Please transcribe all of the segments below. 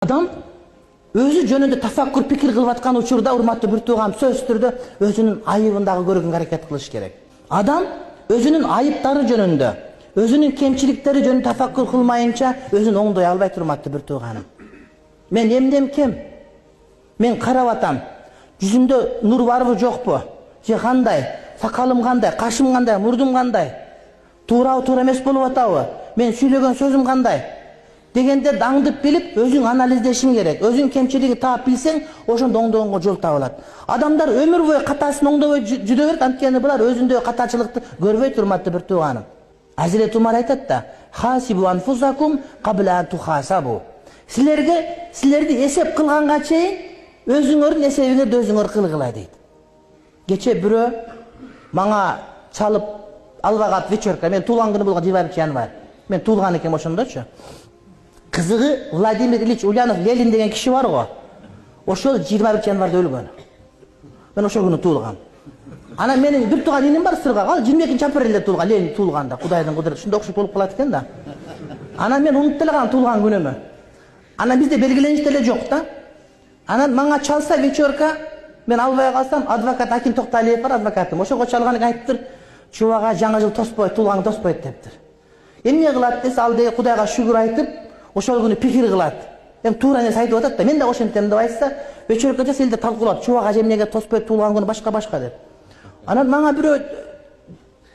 Adam özü жөнүндө tafakkur pikir кылып аткан учурда урматтуу бир тууган сөзсүз түрдө өзүнүн айыбындагы көргөнгө аракет кылыш керек. Адам өзүнүн айыптары жөнүндө, өзүнүн кемчиликтери жөнүндө тафаккур кылмайынча өзүн оңдой албайт, урматтуу бир тууганым. Мен эмдем кем? Мен карап атам. Жүзүмдө нур барбы жокпу? Же кандай? Сакалым кандай? Кашым кандай? Мурдум кандай? Туурабы, туура эмес болуп атабы? Мен сүйлөгөн сөзүм кандай? Дегенде даңдып билип, өзүң анализдешиң керек. Өзүң кемчилигин таап билсең, ошондо оңдогонго жол табылат. Адамдар өмүр бою катасын оңдобой жүдө берет, анткени булар өзүндөгү катачылыкты көрбөйт, урматтуу бир тууганым. Азирет Умар айтат да: "Хасибу анфусакум кабла ан тухасабу." Силерди эсеп кылганга чейин өзүңөрдүн эсебиңерди өзүңөр кылгыла дейт. Кече бирөө мага чалып албагат вечерка, мен туулган күнү болгон 21 январь. Мен туулган экенмин ошондочу. Кызыгы Владимир Ильич Ульянов Ленин деген киши бар го. Ошол 21 январда өлгөн. Мен ошол күнү туулгам. Ана менин бир тууган иним бар Сыргак, ал 22 апрелде туулган, Ленин туулганда, Кудайдын кудурети ушундай окшоп болуп калат экен да. Ана мен унутуп эле калам туулган күнүмү. Ана бизде белгилениш деле жок да. Анан мага чалса вечерка, мен албай калсам, адвокат Аким Токталиев бар, адвокатым. Ошого чалган айтыптыр, "Чубага жаңы жыл тоспойт, туулгаң тоспойт" дептир. Эмне кылат десе, ал деги Кудайга шүгүр айтып, ошол күнү пикир кылат. Туура нерсе айтып атат да, мен да ошентем деп айтса, вечерка жаса элде талкуулап, "Чубага эмнеге тоспойт, туулган күнү башка деп." Анан мага бирөө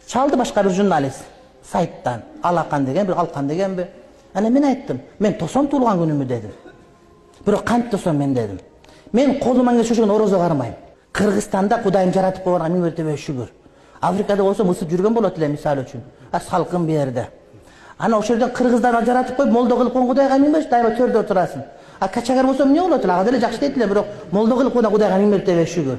чалды, башка бир журналист сайттан, Алакан деген, бир Алкан дегенби. Анан мен айттым, "Мен тосом туулган күнүмү" дедим. Бирок кантип тосом мен дедим. Мен колуман келсе ошого орозо кармайм. Кыргызстанда Кудайым жаратып койгонго миң мертебе шүгүр. Африкада болсо мысып жүргөн болот эле, мисалы үчүн. Салкын бу жерде. Ана ошол жерден кыргыздар жаратып коюп, молдо кылып койгон Кудайга миң мертебе дайыма төрдө отурасың. Качагар болсо эмне болот эле? Ага деле жакшы дейт эле, бирок молдо кылып койгон Кудайга миң мертебе шүгүр.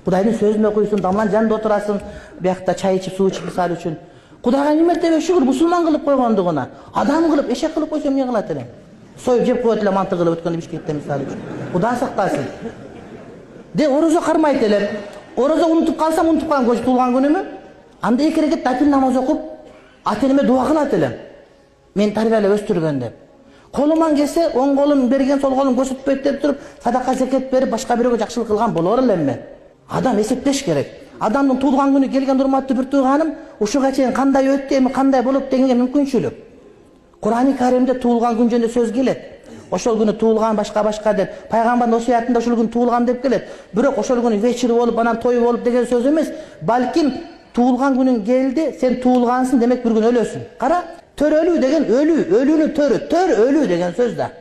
Кудайдын сөзүн окуйсуң, дамлан жанында отурасың, биякта чай ичип, суу ичип, мисалы үчүн. Кудайга миң мертебе шүгүр, мусулман кылып койгондугуна. Адам кылып, эшек кылып койсо эмне кылат элең? Союп жеп коет эле манты кылып өткөндө Бишкекте, мисалы үчүн. Кудай сактасын. Орозо кармайт элем. Орозо унутуп калсам, унутуп калган көчүп туулган күнүмү? Анда 2 рекет напил намаз окуп, ата-энеме дуа кылат элем. Мен тарбиялап өстүргөн деп. Колуман келсе, оң колум берген, сол колум көрсөтпөйт деп туруп, садака зекет берип, башка бирөөгө жакшылык кылган болор элем мен. Адам эсептеш керек. Адамдын туулган күнү келген, урматтуу бир тууганым, ушуга чейин кандай өттү, эми кандай болуп дегенге мүмкүнчүлүк. Кур'ан-ы Каримде туулган күн жөнүндө сөз келет. Ошол күнү туулган башка деп, пайгамбардын осуятында ошол күнү туулган деп келет. Бирок ошол күнү вечер болуп, анан той болуп деген сөз эмес. Балким туулган күнүң келди, сен туулгансың, демек бир күн өлөсүң. Кара, төр өлүү деген өлүү, өлүүнүн төрү, төр өлүү деген сөз да.